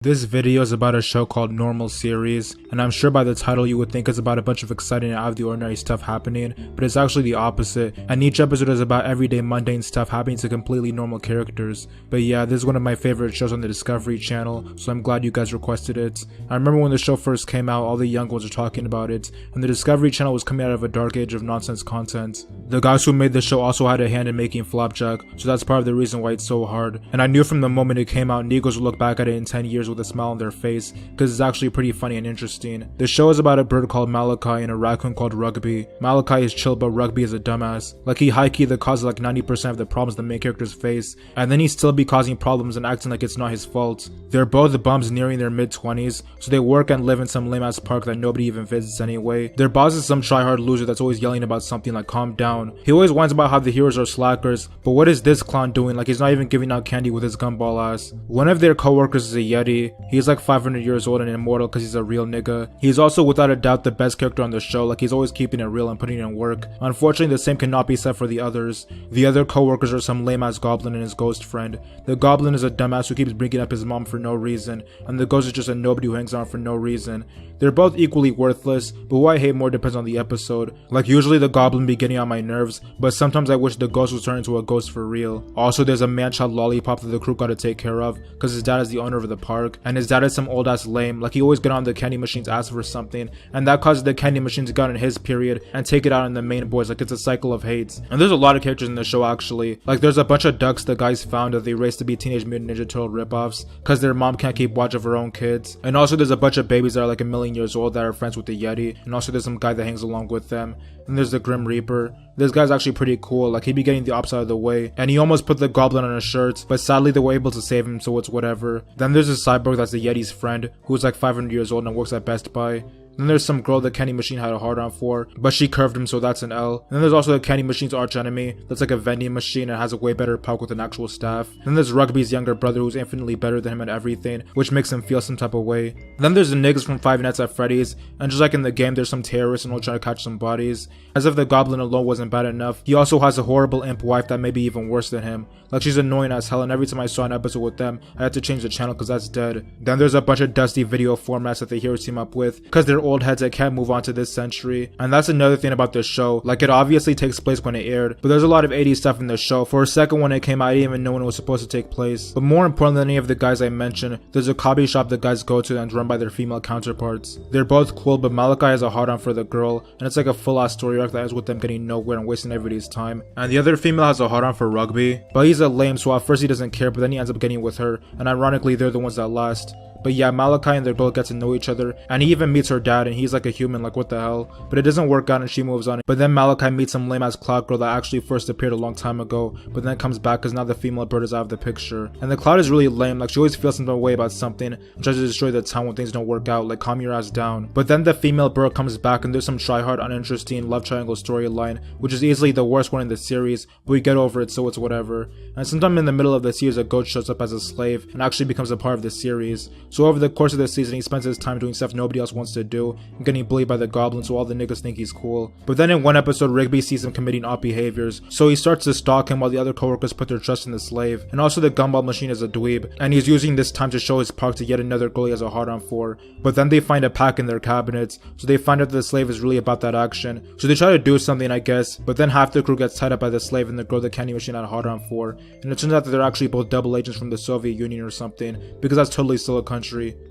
This video is about a show called Normal Series, and I'm sure by the title you would think it's about a bunch of exciting and out of the ordinary stuff happening, but it's actually the opposite, and each episode is about everyday mundane stuff happening to completely normal characters. But yeah, this is one of my favorite shows on the Discovery Channel, so I'm glad you guys requested it. I remember when the show first came out, all the young ones were talking about it, and the Discovery Channel was coming out of a dark age of nonsense content. The guys who made the show also had a hand in making Flapjack, so that's part of the reason why it's so hard, and I knew from the moment it came out, Negros would look back at it in 10 years with a smile on their face, because it's actually pretty funny and interesting. The show is about a bird called Malachi and a raccoon called Rugby. Malachi is chill, but Rugby is a dumbass. Like, he high-key the cause of like 90% of the problems the main characters face, and then he still be causing problems and acting like it's not his fault. They're both bums nearing their mid-20s, so they work and live in some lame-ass park that nobody even visits anyway. Their boss is some try-hard loser that's always yelling about something like calm down. He always whines about how the heroes are slackers, but what is this clown doing? Like, he's not even giving out candy with his gumball ass. One of their co-workers is a Yeti. He's like 500 years old and immortal because he's a real nigga. He's also without a doubt the best character on the show, like he's always keeping it real and putting in work. Unfortunately, the same cannot be said for the others. The other co-workers are some lame-ass goblin and his ghost friend. The goblin is a dumbass who keeps bringing up his mom for no reason, and the ghost is just a nobody who hangs on for no reason. They're both equally worthless, but who I hate more depends on the episode. Like, usually the goblin be getting on my nerves, but sometimes I wish the ghost was turning into a ghost for real. Also, there's a man-child lollipop that the crew gotta take care of, cause his dad is the owner of the park, and his dad is some old-ass lame. Like, he always get on the candy machine's ass for something, and that causes the candy machine to get on his period and take it out on the main boys. Like, it's a cycle of hate. And there's a lot of characters in the show actually. Like, there's a bunch of ducks the guys found that they raised to be Teenage Mutant Ninja Turtle ripoffs, cause their mom can't keep watch of her own kids. And also there's a bunch of babies that are like a million years old that are friends with the Yeti, and also there's some guy that hangs along with them. And there's the Grim Reaper. This guy's actually pretty cool, like he'd be getting the opposite out of the way, and he almost put the goblin on his shirt, but sadly they were able to save him, so it's whatever. Then there's a cyborg that's the Yeti's friend, who's like 500 years old and works at Best Buy. Then there's some girl the candy machine had a hard on for, but she curved him, so that's an L. And then there's also the candy machine's arch enemy, that's like a vending machine and has a way better poke with an actual staff. Then there's Rugby's younger brother who's infinitely better than him at everything, which makes him feel some type of way. Then there's the niggas from Five Nights at Freddy's, and just like in the game there's some terrorists and all trying to catch some bodies. As if the goblin alone wasn't bad enough, he also has a horrible imp wife that may be even worse than him. Like, she's annoying as hell, and every time I saw an episode with them, I had to change the channel cause that's dead. Then there's a bunch of dusty video formats that the heroes team up with, cause they're old heads that can't move on to this century. And that's another thing about this show, like it obviously takes place when it aired, but there's a lot of 80s stuff in the show. For a second when it came out, I didn't even know when it was supposed to take place. But more important than any of the guys I mentioned, there's a coffee shop the guys go to and run by their female counterparts. They're both cool, but Malachi has a hard on for the girl, and it's like a full-ass story arc that ends with them getting nowhere and wasting everybody's time. And the other female has a hard on for Rugby, but he's a lame, so at first he doesn't care, but then he ends up getting with her, and ironically they're the ones that last. But yeah, Malachi and their girl get to know each other, and he even meets her dad, and he's like a human, like what the hell. But it doesn't work out and she moves on. But then Malachi meets some lame ass cloud girl that actually first appeared a long time ago, but then comes back because now the female bird is out of the picture. And the cloud is really lame, like she always feels some way about something and tries to destroy the town when things don't work out, like calm your ass down. But then the female bird comes back and there's some try-hard uninteresting love triangle storyline, which is easily the worst one in the series, but we get over it, so it's whatever. And sometime in the middle of the series a goat shows up as a slave and actually becomes a part of the series. So over the course of the season he spends his time doing stuff nobody else wants to do and getting bullied by the goblin, so all the niggas think he's cool. But then in one episode Rigby sees him committing odd behaviors, so he starts to stalk him while the other coworkers put their trust in the slave. And also the gumball machine is a dweeb, and he's using this time to show his park to yet another girl he has a hard on for. But then they find a pack in their cabinets, so they find out that the slave is really about that action, so they try to do something I guess, but then half the crew gets tied up by the slave and the girl the candy machine had a hard on for, and it turns out that they're actually both double agents from the Soviet Union or something, because that's totally still a country.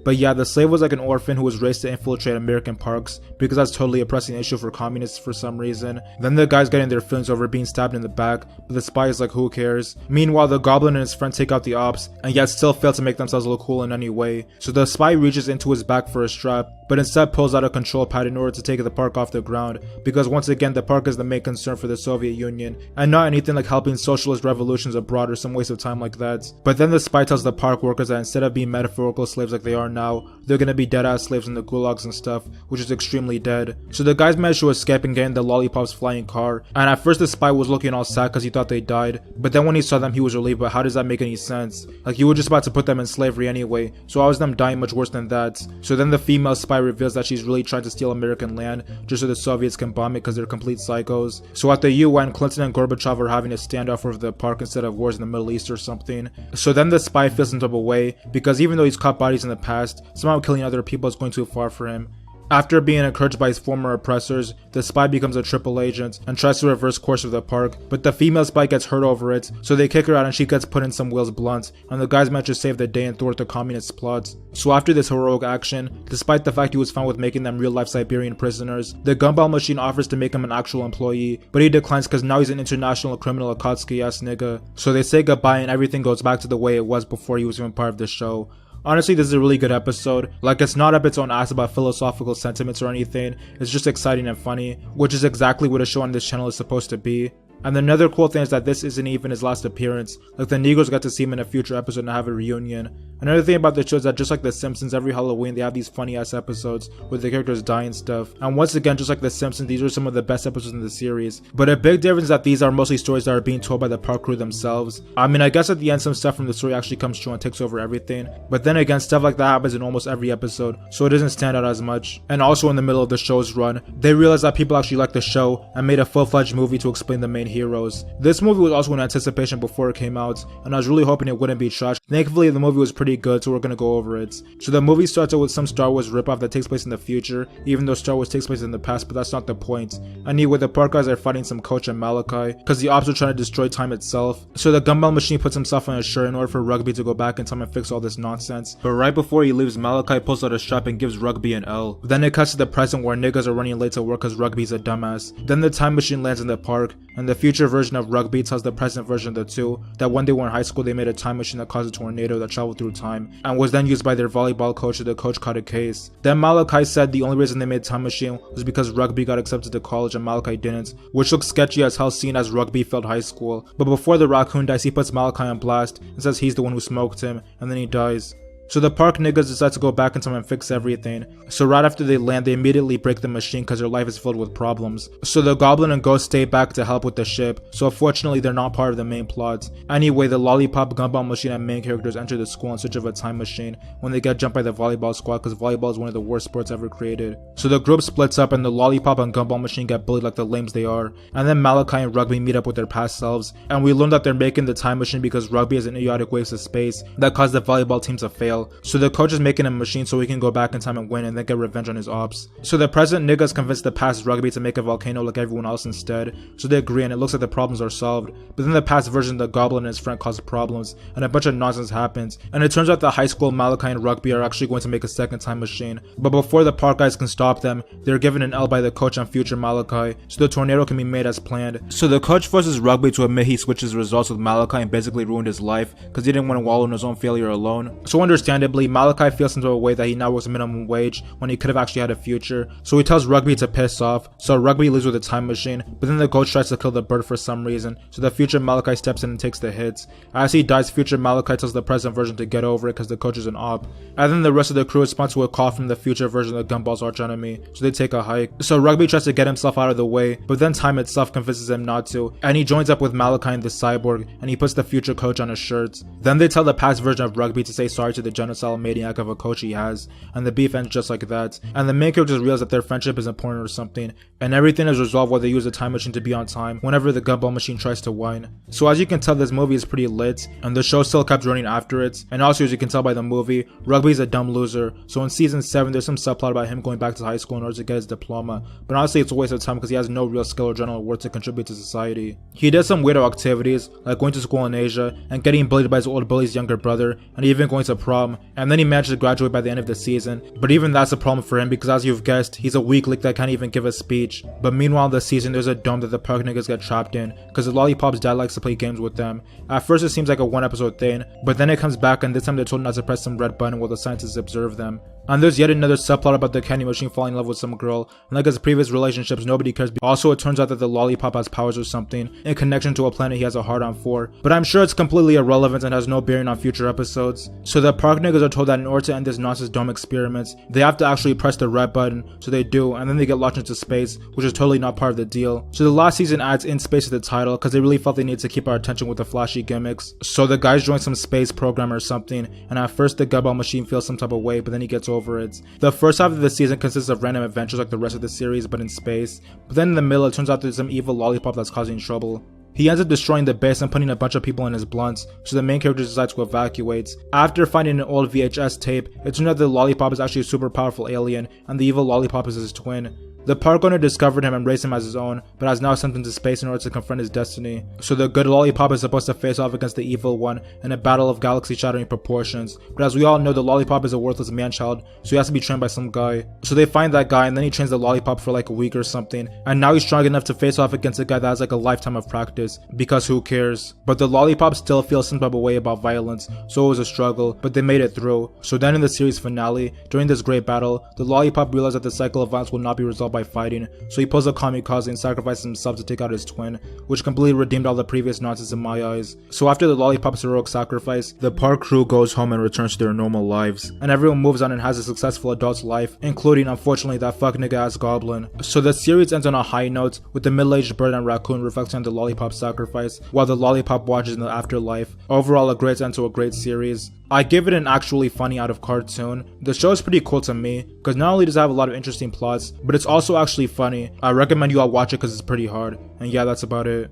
But yeah, the slave was like an orphan who was raised to infiltrate American parks, because that's totally a pressing issue for communists for some reason. Then the guys getting their feelings over being stabbed in the back, but the spy is like, who cares? Meanwhile, the goblin and his friend take out the ops, and yet still fail to make themselves look cool in any way. So the spy reaches into his back for a strap, but instead pulls out a control pad in order to take the park off the ground, because once again the park is the main concern for the Soviet Union, and not anything like helping socialist revolutions abroad or some waste of time like that. But then the spy tells the park workers that instead of being metaphorical slaves like they are now, they're gonna be dead-ass slaves in the gulags and stuff, which is extremely dead. So the guys managed to escape and get in the Lollipop's flying car, and at first the spy was looking all sad because he thought they died, but then when he saw them he was relieved. But how does that make any sense? Like, you were just about to put them in slavery anyway, so how is them dying much worse than that? So then the female spy reveals that she's really trying to steal American land just so the Soviets can bomb it because they're complete psychos. So at the UN, Clinton and Gorbachev are having a standoff over the park instead of wars in the Middle East or something. So then the spy feels some type of way, because even though he's caught bodies in the past, somehow killing other people is going too far for him. After being encouraged by his former oppressors, the spy becomes a triple agent and tries to reverse course of the park, but the female spy gets hurt over it, so they kick her out and she gets put in some Will's blunt, and the guys manage to save the day and thwart the communist plots. So after this heroic action, despite the fact he was found with making them real-life Siberian prisoners, the gumball machine offers to make him an actual employee, but he declines because now he's an international criminal Akatsuki-ass nigga. So they say goodbye and everything goes back to the way it was before he was even part of the show. Honestly, this is a really good episode. Like, it's not up its own ass about philosophical sentiments or anything, it's just exciting and funny, which is exactly what a show on this channel is supposed to be. And another cool thing is that this isn't even his last appearance. Like, the Negroes got to see him in a future episode and have a reunion. Another thing about the show is that just like The Simpsons, every Halloween they have these funny ass episodes where the characters die and stuff. And once again, just like The Simpsons, these are some of the best episodes in the series. But a big difference is that these are mostly stories that are being told by the park crew themselves. I mean, I guess at the end some stuff from the story actually comes true and takes over everything. But then again, stuff like that happens in almost every episode, so it doesn't stand out as much. And also in the middle of the show's run, they realized that people actually liked the show and made a full-fledged movie to explain the main heroes. This movie was also in anticipation before it came out, and I was really hoping it wouldn't be trash. Thankfully, the movie was pretty good, so we're gonna go over it. So the movie starts out with some Star Wars ripoff that takes place in the future, even though Star Wars takes place in the past, but that's not the point. Anyway, the park guys are fighting some coach and Malachi, because the ops are trying to destroy time itself. So the gumball machine puts himself on a shirt in order for Rugby to go back in time and fix all this nonsense. But right before he leaves, Malachi pulls out a strap and gives Rugby an L. Then it cuts to the present where niggas are running late to work because Rugby's a dumbass. Then the time machine lands in the park, and the future version of Rugby tells the present version of the two that when they were in high school they made a time machine that caused a tornado that traveled through time and was then used by their volleyball coach, so the coach caught a case. Then Malachi said the only reason they made a time machine was because Rugby got accepted to college and Malachi didn't, which looks sketchy as hell seeing as Rugby failed high school. But before the raccoon dies, he puts Malachi on blast and says he's the one who smoked him, and then he dies. So the park niggas decide to go back in time and fix everything. So right after they land, they immediately break the machine because their life is filled with problems. So the Goblin and Ghost stay back to help with the ship, so unfortunately they're not part of the main plot. Anyway, the Lollipop, Gumball Machine and main characters enter the school in search of a time machine when they get jumped by the volleyball squad because volleyball is one of the worst sports ever created. So the group splits up and the Lollipop and Gumball Machine get bullied like the lames they are. And then Malachi and Rugby meet up with their past selves, and we learn that they're making the time machine because Rugby has an idiotic waste of space that caused the volleyball team to fail. So the coach is making a machine so he can go back in time and win and then get revenge on his ops. So the present niggas convince the past Rugby to make a volcano like everyone else instead, so they agree and it looks like the problems are solved. But then the past version of the Goblin and his friend cause problems and a bunch of nonsense happens, and it turns out the high school Malachi and Rugby are actually going to make a second time machine. But before the park guys can stop them, they're given an L by the coach and future Malachi, so the tornado can be made as planned. So the coach forces Rugby to admit he switched his results with Malachi and basically ruined his life because he didn't want to wallow in his own failure alone. So understandably, Malachi feels into a way that he now works minimum wage when he could have actually had a future, so he tells Rugby to piss off. So Rugby leaves with a time machine, but then the coach tries to kill the bird for some reason, so the future Malachi steps in and takes the hits. As he dies, future Malachi tells the present version to get over it because the coach is an op. And then the rest of the crew responds to a call from the future version of the Gumball's arch enemy, so they take a hike. So Rugby tries to get himself out of the way, but then time itself convinces him not to, and he joins up with Malachi and the cyborg, and he puts the future coach on his shirt. Then they tell the past version of Rugby to say sorry to the genocidal maniac of a coach he has, and the beef ends just like that. And the main characters realize that their friendship is important or something, and everything is resolved while they use the time machine to be on time whenever the Gumball machine tries to whine. So as you can tell, this movie is pretty lit, and the show still kept running after it. And also, as you can tell by the movie, Rugby is a dumb loser, so in season 7 there's some subplot about him going back to high school in order to get his diploma, but honestly it's a waste of time because he has no real skill or general worth to contribute to society. He does some weirdo activities, like going to school in Asia, and getting bullied by his old bully's younger brother, and even going to prom, and then he managed to graduate by the end of the season. But even that's a problem for him because, as you've guessed, he's a weak link that can't even give a speech. But meanwhile this season there's a dome that the park niggas get trapped in because the Lollipop's dad likes to play games with them. At first it seems like a one episode thing, but then it comes back and this time they're told not to press some red button while the scientists observe them. And there's yet another subplot about the candy machine falling in love with some girl, and like his previous relationships, nobody cares. Also, it turns out that the lollipop has powers or something in connection to a planet he has a hard-on for, but I'm sure it's completely irrelevant and has no bearing on future episodes. So the park niggas are told that in order to end this nonsense dumb experiments, they have to actually press the red button, so they do, and then they get launched into space, which is totally not part of the deal. So the last season adds in space to the title, because they really felt they needed to keep our attention with the flashy gimmicks. So the guys join some space program or something, and at first the gumball machine feels some type of way, but then he gets over it. The first half of the season consists of random adventures like the rest of the series, but in space. But then in the middle, it turns out there's some evil lollipop that's causing trouble. He ends up destroying the base and putting a bunch of people in his blunts, so the main character decides to evacuate. After finding an old VHS tape, it turns out the lollipop is actually a super powerful alien, and the evil lollipop is his twin. The park owner discovered him and raised him as his own, but has now sent him to space in order to confront his destiny. So the good lollipop is supposed to face off against the evil one in a battle of galaxy-shattering proportions. But as we all know, the lollipop is a worthless man-child, so he has to be trained by some guy. So they find that guy, and then he trains the lollipop for like a week or something, and now he's strong enough to face off against a guy that has like a lifetime of practice, because who cares? But the lollipop still feels some type of way about violence, so it was a struggle, but they made it through. So then in the series finale, during this great battle, the lollipop realized that the cycle of violence will not be resolved by fighting, so he pulls a kamikaze and sacrifices himself to take out his twin, which completely redeemed all the previous nonsense in my eyes. So after the lollipop's heroic sacrifice, the park crew goes home and returns to their normal lives, and everyone moves on and has a successful adult's life, including unfortunately that fuck nigga ass goblin. So the series ends on a high note, with the middle-aged bird and raccoon reflecting on the lollipop sacrifice, while the lollipop watches in the afterlife. Overall, a great end to a great series. I give it an actually funny out of cartoon. The show is pretty cool to me, because not only does it have a lot of interesting plots, but it's also actually funny. I recommend you all watch it because it's pretty hard. And yeah, that's about it.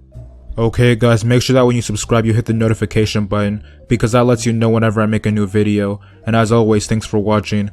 Okay guys, make sure that when you subscribe you hit the notification button, because that lets you know whenever I make a new video. And as always, thanks for watching.